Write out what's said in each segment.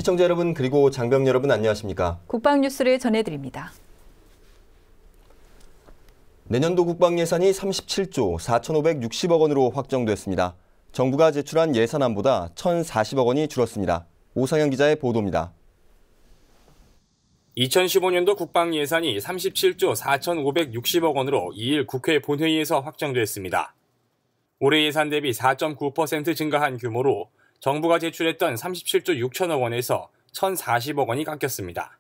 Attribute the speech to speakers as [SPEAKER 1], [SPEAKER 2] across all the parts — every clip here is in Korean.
[SPEAKER 1] 시청자 여러분 그리고 장병 여러분 안녕하십니까?
[SPEAKER 2] 국방 뉴스를 전해드립니다.
[SPEAKER 1] 내년도 국방 예산이 37조 4,560억 원으로 확정됐습니다. 정부가 제출한 예산안보다 1,040억 원이 줄었습니다. 오상현 기자의 보도입니다.
[SPEAKER 3] 2015년도 국방 예산이 37조 4,560억 원으로 2일 국회 본회의에서 확정됐습니다. 올해 예산 대비 4.9% 증가한 규모로 정부가 제출했던 37조 6천억 원에서 1,040억 원이 깎였습니다.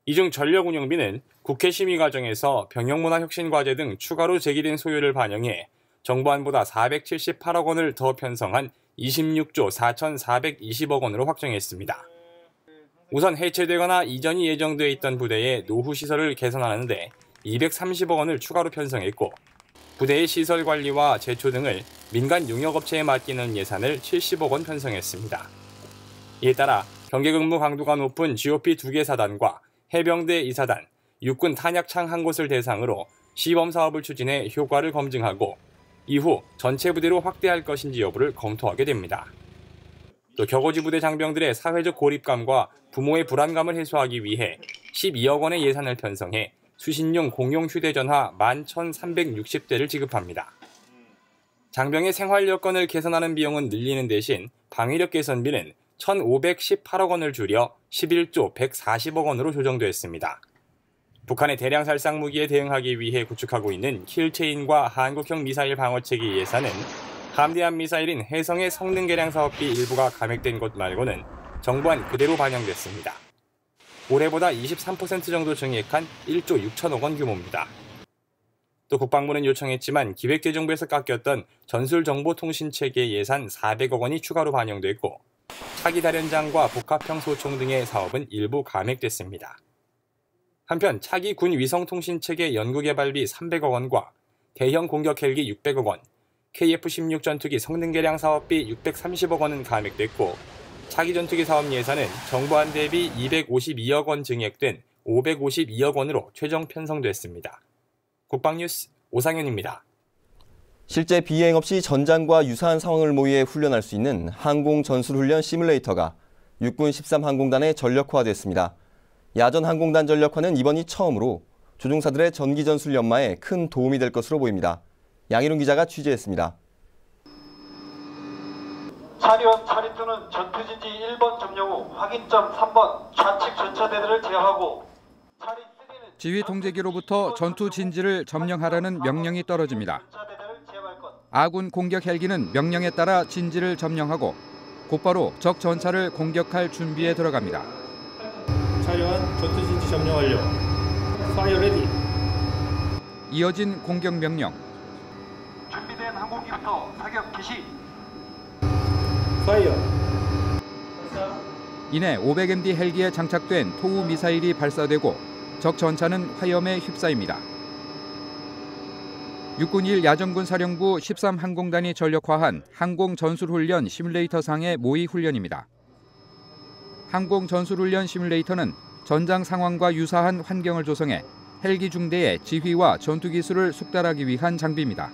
[SPEAKER 3] 이 중 전력운영비는 국회 심의 과정에서 병영문화혁신과제 등 추가로 제기된 소요를 반영해 정부안보다 478억 원을 더 편성한 26조 4,420억 원으로 확정했습니다. 우선 해체되거나 이전이 예정돼 있던 부대의 노후 시설을 개선하는 데 230억 원을 추가로 편성했고 부대의 시설 관리와 제초 등을 민간 용역업체에 맡기는 예산을 70억 원 편성했습니다. 이에 따라 경계근무 강도가 높은 GOP 2개 사단과 해병대 2사단, 육군 탄약창 한 곳을 대상으로 시범 사업을 추진해 효과를 검증하고 이후 전체 부대로 확대할 것인지 여부를 검토하게 됩니다. 또 격오지 부대 장병들의 사회적 고립감과 부모의 불안감을 해소하기 위해 12억 원의 예산을 편성해 수신용 공용 휴대전화 11,360대를 지급합니다. 장병의 생활 여건을 개선하는 비용은 늘리는 대신 방위력 개선비는 1,518억 원을 줄여 11조 140억 원으로 조정됐습니다. 북한의 대량 살상 무기에 대응하기 위해 구축하고 있는 킬체인과 한국형 미사일 방어체계 예산은 함대함 미사일인 해성의 성능 개량 사업비 일부가 감액된 것 말고는 정부안 그대로 반영됐습니다. 올해보다 23% 정도 증액한 1조 6천억 원 규모입니다. 또 국방부는 요청했지만 기획재정부에서 깎였던 전술정보통신체계 예산 400억 원이 추가로 반영됐고 차기 다련장과 복합형 소총 등의 사업은 일부 감액됐습니다. 한편 차기 군 위성통신체계 연구개발비 300억 원과 대형 공격 헬기 600억 원, KF-16 전투기 성능 개량 사업비 630억 원은 감액됐고 차기 전투기 사업 예산은 정부안 대비 252억 원 증액된 552억 원으로 최종 편성됐습니다. 국방뉴스 오상현입니다.
[SPEAKER 1] 실제 비행 없이 전장과 유사한 상황을 모의해 훈련할 수 있는 항공전술훈련 시뮬레이터가 육군 13항공단에 전력화됐습니다. 야전항공단 전력화는 이번이 처음으로 조종사들의 전기전술 연마에 큰 도움이 될 것으로 보입니다. 양희룡 기자가 취재했습니다.
[SPEAKER 4] 차리원 차리투는 전투진지 1번 점령 후 확인점 3번 좌측 전차대들을 제어하고
[SPEAKER 5] 지휘 통제기로부터 전투 진지를 점령하라는 명령이 떨어집니다. 아군 공격 헬기는 명령에 따라 진지를 점령하고 곧바로 적 전차를 공격할 준비에 들어갑니다.
[SPEAKER 6] 차리원 전투 진지 점령 완료. 파이어 레디.
[SPEAKER 5] 이어진 공격 명령.
[SPEAKER 4] 준비된 항공기부터 사격 개시.
[SPEAKER 6] 파이어.
[SPEAKER 5] 이내 500MD 헬기에 장착된 토우 미사일이 발사되고 적 전차는 화염에 휩싸입니다. 육군 1 야전군 사령부 13항공단이 전력화한 항공전술훈련 시뮬레이터상의 모의 훈련입니다. 항공전술훈련 시뮬레이터는 전장 상황과 유사한 환경을 조성해 헬기 중대의 지휘와 전투 기술을 숙달하기 위한 장비입니다.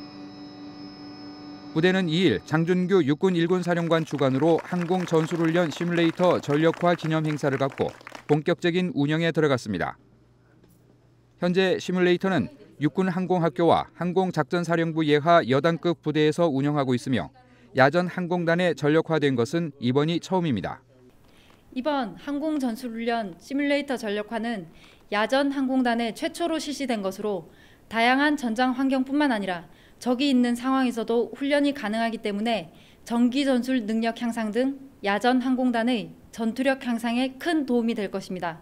[SPEAKER 5] 부대는 2일 장준규 육군 1군 사령관 주관으로 항공전술훈련 시뮬레이터 전력화 기념 행사를 갖고 본격적인 운영에 들어갔습니다. 현재 시뮬레이터는 육군 항공학교와 항공작전사령부 예하 여단급 부대에서 운영하고 있으며 야전 항공단에 전력화된 것은 이번이 처음입니다.
[SPEAKER 7] 이번 항공전술훈련 시뮬레이터 전력화는 야전 항공단에 최초로 실시된 것으로 다양한 전장 환경뿐만 아니라 적이 있는 상황에서도 훈련이 가능하기 때문에 전기전술 능력 향상 등 야전 항공단의 전투력 향상에 큰 도움이 될 것입니다.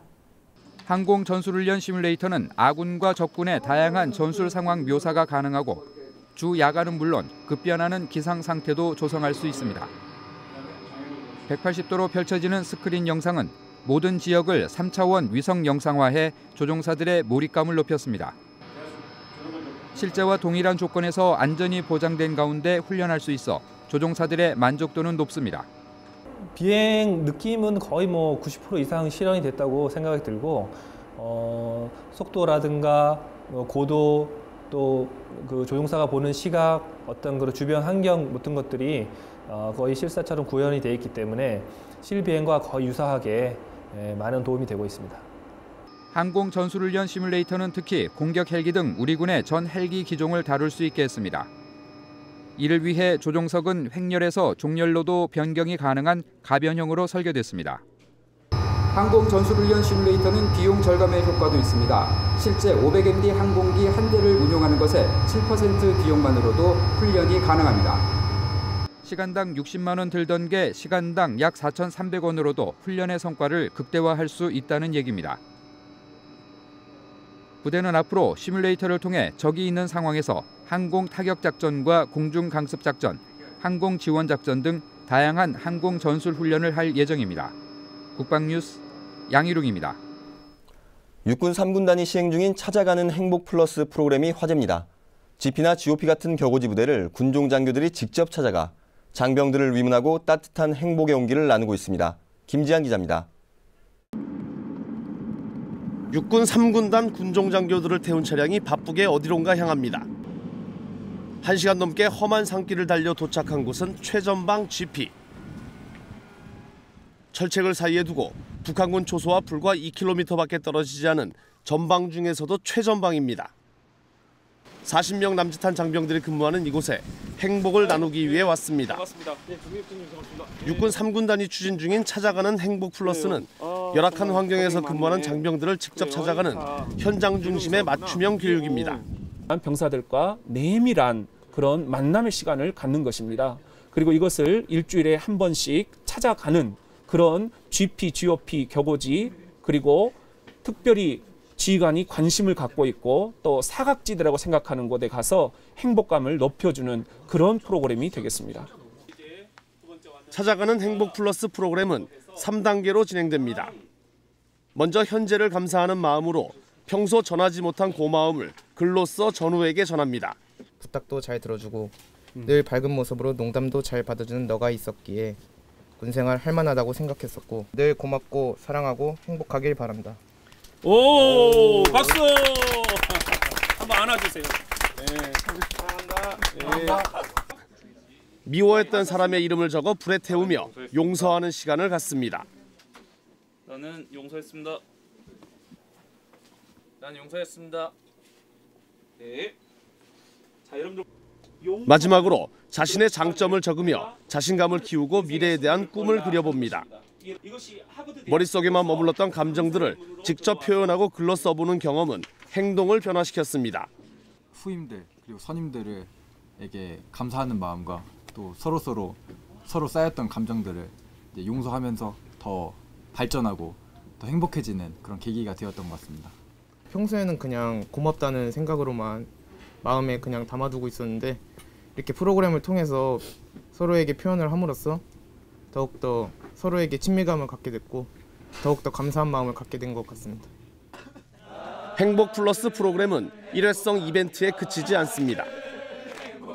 [SPEAKER 5] 항공전술훈련 시뮬레이터는 아군과 적군의 다양한 전술 상황 묘사가 가능하고 주 야간은 물론 급변하는 기상 상태도 조성할 수 있습니다. 180도로 펼쳐지는 스크린 영상은 모든 지역을 3차원 위성 영상화해 조종사들의 몰입감을 높였습니다. 실제와 동일한 조건에서 안전이 보장된 가운데 훈련할 수 있어 조종사들의 만족도는 높습니다.
[SPEAKER 6] 비행 느낌은 거의 90% 이상 실현이 됐다고 생각이 들고 속도라든가 고도 또 그 조종사가 보는 시각 어떤 그 주변 환경 모든 것들이 거의 실사처럼 구현이 되어 있기 때문에 실비행과 거의 유사하게 많은 도움이 되고 있습니다.
[SPEAKER 5] 항공 전술훈련 시뮬레이터는 특히 공격 헬기 등 우리 군의 전 헬기 기종을 다룰 수 있게 했습니다. 이를 위해 조종석은 횡렬에서 종렬로도 변경이 가능한 가변형으로 설계됐습니다. 항공 전술훈련 시뮬레이터는 비용 절감의 효과도 있습니다. 실제 500MD 항공기 한 대를 운용하는 것에 7% 비용만으로도 훈련이 가능합니다. 시간당 60만 원 들던 게 시간당 약 4,300원으로도 훈련의 성과를 극대화할 수 있다는 얘기입니다. 부대는 앞으로 시뮬레이터를 통해 적이 있는 상황에서 항공 타격 작전과 공중 강습 작전, 항공 지원 작전 등 다양한 항공 전술 훈련을 할 예정입니다. 국방뉴스 양희룡입니다.
[SPEAKER 1] 육군 3군단이 시행 중인 찾아가는 행복 플러스 프로그램이 화제입니다. GP나 GOP 같은 격오지 부대를 군종 장교들이 직접 찾아가 장병들을 위문하고 따뜻한 행복의 온기를 나누고 있습니다. 김지한 기자입니다.
[SPEAKER 8] 육군 3군단 군종 장교들을 태운 차량이 바쁘게 어디론가 향합니다. 1시간 넘게 험한 산길을 달려 도착한 곳은 최전방 GP. 철책을 사이에 두고 북한군 초소와 불과 2km밖에 떨어지지 않은 전방 중에서도 최전방입니다. 40명 남짓한 장병들이 근무하는 이곳에 행복을 나누기 위해 왔습니다. 육군 3군단이 추진 중인 찾아가는 행복 플러스는 열악한 환경에서 근무하는 장병들을 직접 찾아가는 현장 중심의 맞춤형 교육입니다.
[SPEAKER 9] 병사들과 내밀한 그런 만남의 시간을 갖는 것입니다. 그리고 이것을 일주일에 한 번씩 찾아가는 그런 GP, GOP, 격오지 그리고 특별히 지휘관이 관심을 갖고 있고 또 사각지대라고 생각하는 곳에 가서 행복감을 높여주는 그런 프로그램이 되겠습니다.
[SPEAKER 8] 찾아가는 행복 플러스 프로그램은 3단계로 진행됩니다. 먼저 현재를 감사하는 마음으로 평소 전하지 못한 고마움을 글로써 전우에게 전합니다.
[SPEAKER 10] 부탁도 잘 들어주고 늘 밝은 모습으로 농담도 잘 받아주는 너가 있었기에 군생활 할만하다고 생각했었고 늘 고맙고 사랑하고 행복하길 바란다.
[SPEAKER 9] 오, 박수! 한번 안아주세요. 네, 사랑한다.
[SPEAKER 8] 미워했던 사람의 이름을 적어 불에 태우며 용서하는 시간을 갖습니다.
[SPEAKER 11] 나는 용서했습니다. 난 용서했습니다. 네. 자, 여러분들
[SPEAKER 8] 마지막으로 자신의 장점을 적으며 자신감을 키우고 미래에 대한 꿈을 그려봅니다. 머릿속에만 머물렀던 감정들을 직접 표현하고 글로 써보는 경험은 행동을 변화시켰습니다.
[SPEAKER 12] 후임들 그리고 선임들에게 감사하는 마음과 또 서로 쌓였던 감정들을 이제 용서하면서 더 발전하고 더 행복해지는 그런 계기가 되었던 것 같습니다.
[SPEAKER 10] 평소에는 그냥 고맙다는 생각으로만 마음에 그냥 담아두고 있었는데 이렇게 프로그램을 통해서 서로에게 표현을 함으로써 더욱더 서로에게 친밀감을 갖게 됐고 더욱더 감사한 마음을 갖게 된 것 같습니다.
[SPEAKER 8] 행복 플러스 프로그램은 일회성 이벤트에 그치지 않습니다.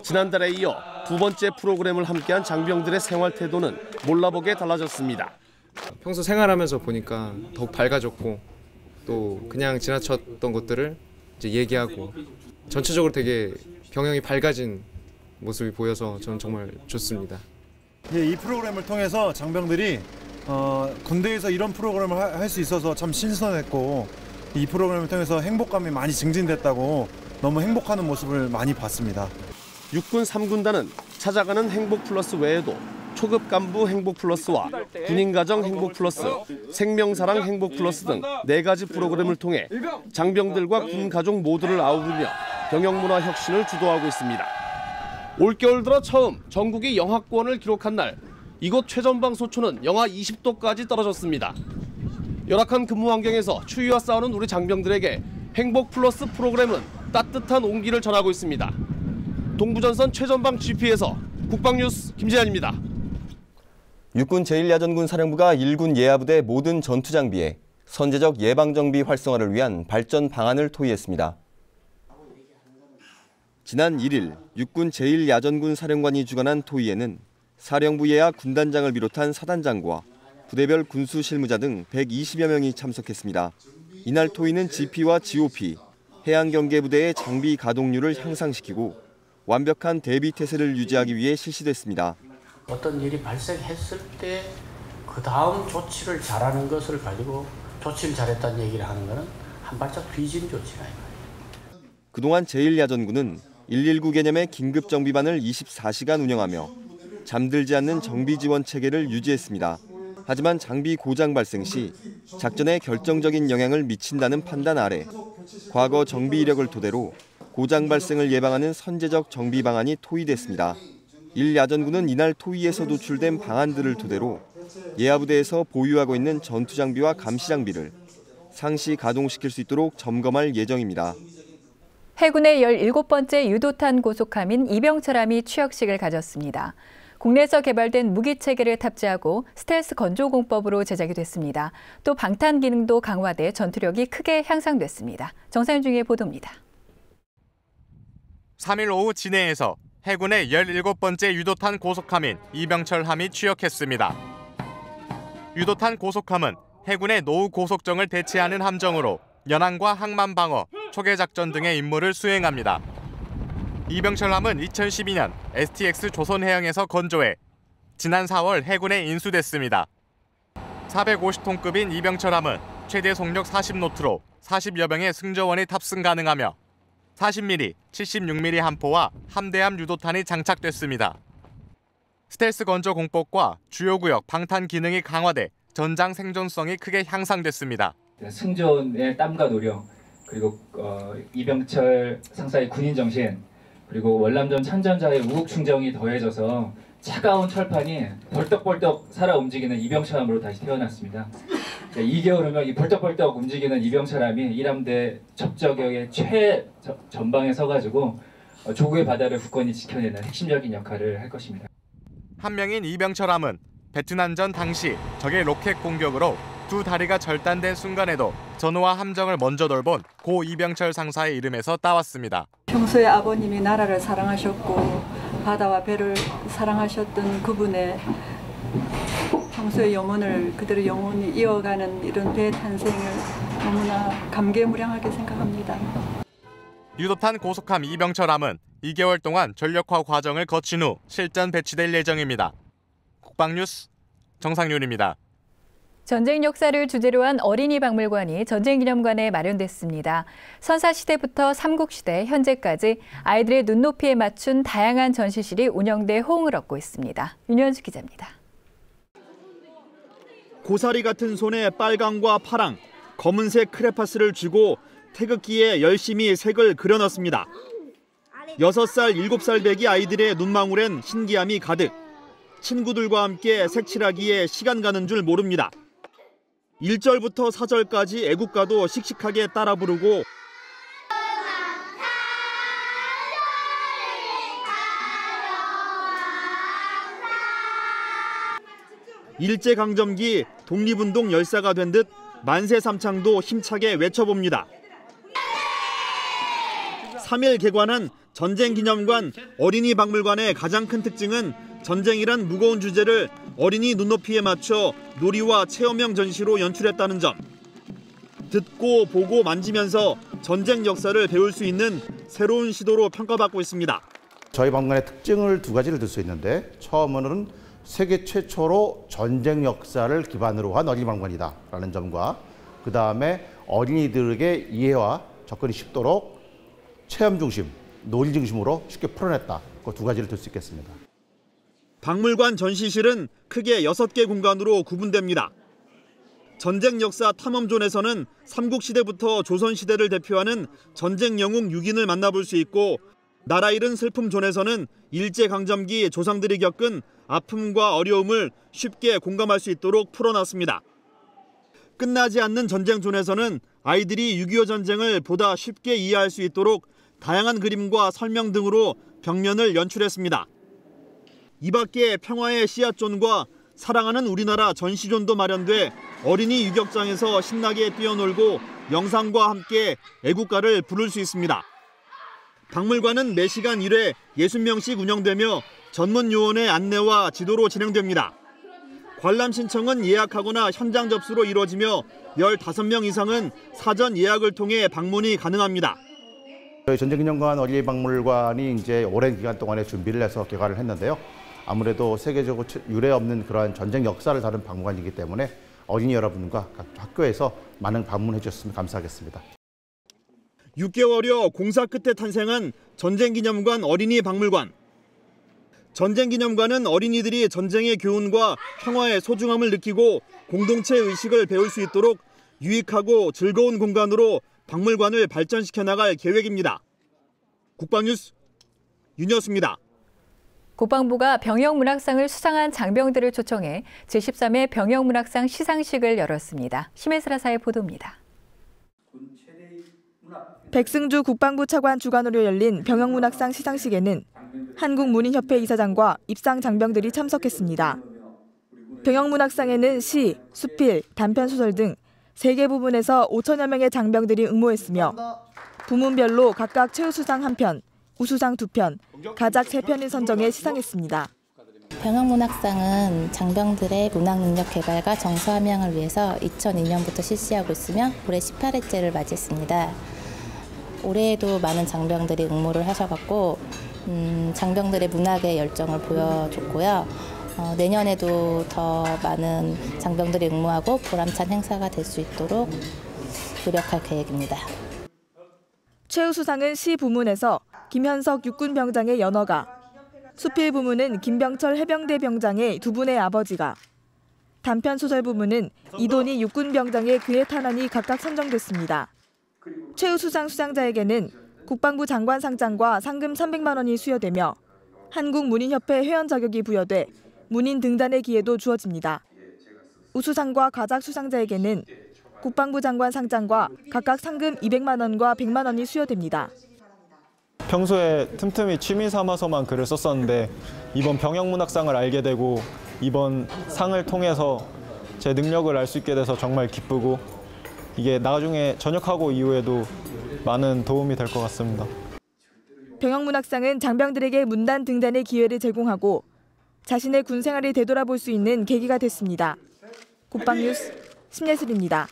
[SPEAKER 8] 지난달에 이어 두 번째 프로그램을 함께한 장병들의 생활 태도는 몰라보게 달라졌습니다.
[SPEAKER 13] 평소 생활하면서 보니까 더욱 밝아졌고 또 그냥 지나쳤던 것들을 이제 얘기하고 전체적으로 되게 경영이 밝아진 모습이 보여서 저는 정말 좋습니다.
[SPEAKER 14] 이 프로그램을 통해서 장병들이 군대에서 이런 프로그램을 할 수 있어서 참 신선했고 이 프로그램을 통해서 행복감이 많이 증진됐다고 너무 행복하는 모습을 많이 봤습니다.
[SPEAKER 8] 육군 3군단은 찾아가는 행복 플러스 외에도 초급 간부 행복 플러스와 군인 가정 행복 플러스, 생명사랑 행복 플러스 등 4가지 프로그램을 통해 장병들과 군 가족 모두를 아우르며 병영문화 혁신을 주도하고 있습니다. 올겨울 들어 처음 전국이 영하권을 기록한 날 이곳 최전방 소초는 영하 20도까지 떨어졌습니다. 열악한 근무 환경에서 추위와 싸우는 우리 장병들에게 행복 플러스 프로그램은 따뜻한 온기를 전하고 있습니다. 동부전선 최전방 GP에서 국방뉴스 김재환입니다.
[SPEAKER 1] 육군 제1야전군 사령부가 1군 예하부대 모든 전투 장비에 선제적 예방정비 활성화를 위한 발전 방안을 토의했습니다. 지난 1일 육군 제1야전군 사령관이 주관한 토의에는 사령부 예하 군단장을 비롯한 사단장과 부대별 군수 실무자 등 120여 명이 참석했습니다. 이날 토의는 GP와 GOP, 해양경계부대의 장비 가동률을 향상시키고 완벽한 대비 태세를 유지하기 위해 실시됐습니다.
[SPEAKER 15] 어떤 일이 발생했을 때 그 다음 조치를 잘하는 것을 가지고 조치를 잘했다는 얘기를 하는 것은 한 발짝 뒤진 조치가 이거예요.
[SPEAKER 1] 그동안 제1야전군은 119 개념의 긴급정비반을 24시간 운영하며 잠들지 않는 정비 지원 체계를 유지했습니다. 하지만 장비 고장 발생 시 작전에 결정적인 영향을 미친다는 판단 아래 과거 정비 이력을 토대로 고장 발생을 예방하는 선제적 정비 방안이 토의됐습니다. 1야전군은 이날 토의에서 도출된 방안들을 토대로 예하부대에서 보유하고 있는 전투장비와 감시장비를 상시 가동시킬 수 있도록 점검할 예정입니다.
[SPEAKER 2] 해군의 17번째 유도탄 고속함인 이병철함이 취역식을 가졌습니다. 국내에서 개발된 무기체계를 탑재하고 스텔스 건조공법으로 제작이 됐습니다. 또 방탄 기능도 강화돼 전투력이 크게 향상됐습니다. 정상윤 중의 보도입니다.
[SPEAKER 16] 3일 오후 진해에서 해군의 17번째 유도탄 고속함인 이병철함이 취역했습니다. 유도탄 고속함은 해군의 노후 고속정을 대체하는 함정으로 연항과 항만 방어, 초계 작전 등의 임무를 수행합니다. 이병철함은 2012년 STX 조선해양에서 건조해 지난 4월 해군에 인수됐습니다. 450톤급인 이병철함은 최대 속력 40노트로 40여 병의 승조원이 탑승 가능하며 40mm, 76mm 함포와 함대함 유도탄이 장착됐습니다. 스텔스 건조 공법과 주요 구역 방탄 기능이 강화돼 전장 생존성이 크게 향상됐습니다.
[SPEAKER 17] 승조원의 땀과 노력, 그리고 이병철 상사의 군인 정신, 그리고 월남전 참전자의 우국 충정이 더해져서 차가운 철판이 벌떡벌떡 살아 움직이는 이병철함으로 다시 태어났습니다. 2개월 후면 이 벌떡벌떡 움직이는 이병철함이 1함대 접저격의 최전방에 서가지고 조국의 바다를 굳건히 지켜내는 핵심적인 역할을 할 것입니다.
[SPEAKER 16] 한 명인 이병철함은 베트남전 당시 적의 로켓 공격으로 두 다리가 절단된 순간에도 전우와 함정을 먼저 돌본 고 이병철 상사의 이름에서 따왔습니다.
[SPEAKER 18] 평소에 아버님이 나라를 사랑하셨고 바다와 배를 사랑하셨던 그분의 평소의 염원을 그대로 영원히 이어가는 이런 배 탄생을 너무나 감개무량하게 생각합니다.
[SPEAKER 16] 유도탄 고속함 이병철함은 2개월 동안 전력화 과정을 거친 후 실전 배치될 예정입니다. 국방뉴스 정상윤입니다.
[SPEAKER 2] 전쟁 역사를 주제로 한 어린이 박물관이 전쟁기념관에 마련됐습니다. 선사시대부터 삼국시대, 현재까지 아이들의 눈높이에 맞춘 다양한 전시실이 운영돼 호응을 얻고 있습니다. 윤현수 기자입니다.
[SPEAKER 19] 고사리 같은 손에 빨강과 파랑, 검은색 크레파스를 쥐고 태극기에 열심히 색을 그려넣습니다. 6살, 7살 배기 아이들의 눈망울엔 신기함이 가득. 친구들과 함께 색칠하기에 시간 가는 줄 모릅니다. 1절부터 4절까지 애국가도 씩씩하게 따라 부르고 일제강점기 독립운동 열사가 된 듯 만세 삼창도 힘차게 외쳐봅니다. 3일 개관한 전쟁기념관 어린이 박물관의 가장 큰 특징은 전쟁이란 무거운 주제를 어린이 눈높이에 맞춰 놀이와 체험형 전시로 연출했다는 점. 듣고 보고 만지면서 전쟁 역사를 배울 수 있는 새로운 시도로 평가받고 있습니다.
[SPEAKER 20] 저희 박물관의 특징을 두 가지를 들 수 있는데 처음으로는 세계 최초로 전쟁 역사를 기반으로 한 어린이 박물관이다라는 점과 그다음에 어린이들에게 이해와 접근이 쉽도록 체험 중심, 놀이 중심으로 쉽게 풀어냈다. 그 두 가지를 들 수 있겠습니다.
[SPEAKER 19] 박물관 전시실은 크게 6개 공간으로 구분됩니다. 전쟁 역사 탐험존에서는 삼국시대부터 조선시대를 대표하는 전쟁 영웅 6인을 만나볼 수 있고 나라 잃은 슬픔존에서는 일제강점기 조상들이 겪은 아픔과 어려움을 쉽게 공감할 수 있도록 풀어놨습니다. 끝나지 않는 전쟁존에서는 아이들이 6.25 전쟁을 보다 쉽게 이해할 수 있도록 다양한 그림과 설명 등으로 벽면을 연출했습니다. 이 밖에 평화의 씨앗존과 사랑하는 우리나라 전시존도 마련돼 어린이 유격장에서 신나게 뛰어놀고 영상과 함께 애국가를 부를 수 있습니다. 박물관은 매시간 1회 60명씩 운영되며 전문 요원의 안내와 지도로 진행됩니다. 관람 신청은 예약하거나 현장 접수로 이루어지며 15명 이상은 사전 예약을 통해 방문이 가능합니다.
[SPEAKER 20] 저희 전쟁기념관 어린이 박물관이 이제 오랜 기간 동안에 준비를 해서 개관을 했는데요. 아무래도 세계적으로 유례 없는 그러한 전쟁 역사를 다룬 박물관이기 때문에 어린이 여러분과 각 학교에서 많은 방문해 주셨으면 감사하겠습니다.
[SPEAKER 19] 6개월여 공사 끝에 탄생한 전쟁기념관 어린이 박물관. 전쟁기념관은 어린이들이 전쟁의 교훈과 평화의 소중함을 느끼고 공동체 의식을 배울 수 있도록 유익하고 즐거운 공간으로 박물관을 발전시켜 나갈 계획입니다. 국방뉴스 윤여수입니다.
[SPEAKER 2] 국방부가 병영문학상을 수상한 장병들을 초청해 제13회 병영문학상 시상식을 열었습니다. 심혜슬아사의 보도입니다.
[SPEAKER 21] 백승주 국방부 차관 주관으로 열린 병영문학상 시상식에는 한국문인협회 이사장과 입상 장병들이 참석했습니다. 병영문학상에는 시, 수필, 단편소설 등 3개 부문에서 5천여 명의 장병들이 응모했으며 부문별로 각각 최우수상 1편, 우수상 2편, 가작 3편을 선정해 시상했습니다.
[SPEAKER 22] 병영문학상은 장병들의 문학 능력 개발과 정서 함양을 위해서 2002년부터 실시하고 있으며 올해 18회째를 맞이했습니다. 올해에도 많은 장병들이 응모를 하셔갖고 장병들의 문학의 열정을 보여줬고요. 내년에도 더 많은 장병들이 응모하고 보람찬 행사가 될 수 있도록 노력할 계획입니다.
[SPEAKER 21] 최우수상은 시 부문에서 김현석 육군병장의 연어가, 수필 부문은 김병철 해병대 병장의 두 분의 아버지가, 단편 소설 부문은 이돈희 육군병장의 그의 탄환이 각각 선정됐습니다. 최우수상 수상자에게는 국방부 장관 상장과 상금 300만 원이 수여되며 한국문인협회 회원 자격이 부여돼 문인 등단의 기회도 주어집니다. 우수상과 가작 수상자에게는 국방부 장관 상장과 각각 상금 200만 원과 100만 원이 수여됩니다.
[SPEAKER 23] 평소에 틈틈이 취미 삼아서만 글을 썼었는데 이번 병영문학상을 알게 되고 이번 상을 통해서 제 능력을 알 수 있게 돼서 정말 기쁘고 이게 나중에 전역하고 이후에도 많은 도움이 될 것 같습니다.
[SPEAKER 21] 병영문학상은 장병들에게 문단 등단의 기회를 제공하고 자신의 군 생활을 되돌아볼 수 있는 계기가 됐습니다. 국방뉴스 심예슬입니다.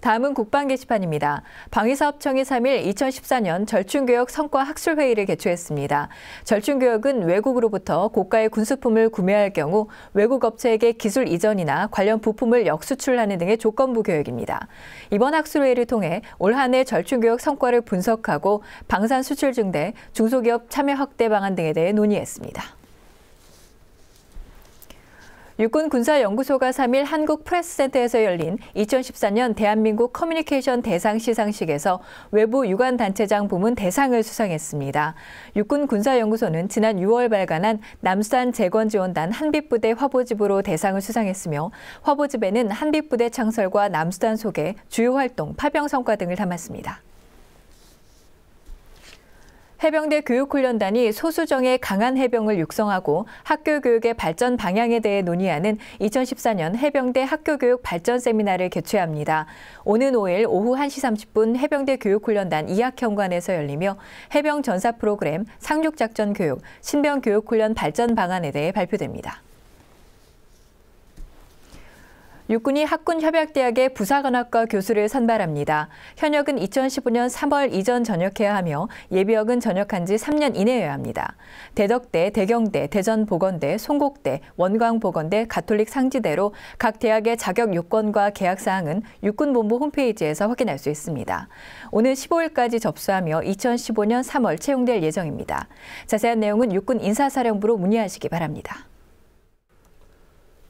[SPEAKER 2] 다음은 국방 게시판입니다. 방위사업청이 3일 2014년 절충교역 성과학술회의를 개최했습니다. 절충교역은 외국으로부터 고가의 군수품을 구매할 경우 외국 업체에게 기술 이전이나 관련 부품을 역수출하는 등의 조건부 교역입니다. 이번 학술회의를 통해 올 한 해 절충교역 성과를 분석하고 방산 수출 증대, 중소기업 참여 확대 방안 등에 대해 논의했습니다. 육군군사연구소가 3일 한국프레스센터에서 열린 2014년 대한민국 커뮤니케이션 대상 시상식에서 외부 유관단체장 부문 대상을 수상했습니다. 육군군사연구소는 지난 6월 발간한 남수단 재건지원단 한빛부대 화보집으로 대상을 수상했으며 화보집에는 한빛부대 창설과 남수단 소개, 주요 활동, 파병 성과 등을 담았습니다. 해병대 교육훈련단이 소수정예 강한 해병을 육성하고 학교 교육의 발전 방향에 대해 논의하는 2014년 해병대 학교교육 발전 세미나를 개최합니다. 오는 5일 오후 1시 30분 해병대 교육훈련단 2학현관에서 열리며 해병 전사 프로그램, 상륙작전 교육, 신병 교육훈련 발전 방안에 대해 발표됩니다. 육군이 학군협약대학의 부사관학과 교수를 선발합니다. 현역은 2015년 3월 이전 전역해야 하며 예비역은 전역한 지 3년 이내여야 합니다. 대덕대, 대경대, 대전보건대, 송곡대, 원광보건대, 가톨릭 상지대로 각 대학의 자격 요건과 계약사항은 육군본부 홈페이지에서 확인할 수 있습니다. 오늘 15일까지 접수하며 2015년 3월 채용될 예정입니다. 자세한 내용은 육군 인사사령부로 문의하시기 바랍니다.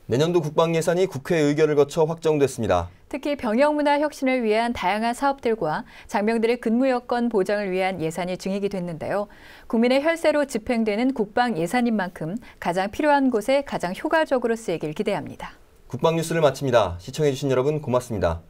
[SPEAKER 1] 내년도 국방 예산이 국회 의결을 거쳐 확정됐습니다.
[SPEAKER 2] 특히 병영문화 혁신을 위한 다양한 사업들과 장병들의 근무 여건 보장을 위한 예산이 증액이 됐는데요. 국민의 혈세로 집행되는 국방 예산인 만큼 가장 필요한 곳에 가장 효과적으로 쓰이길 기대합니다.
[SPEAKER 1] 국방 뉴스를 마칩니다. 시청해주신 여러분 고맙습니다.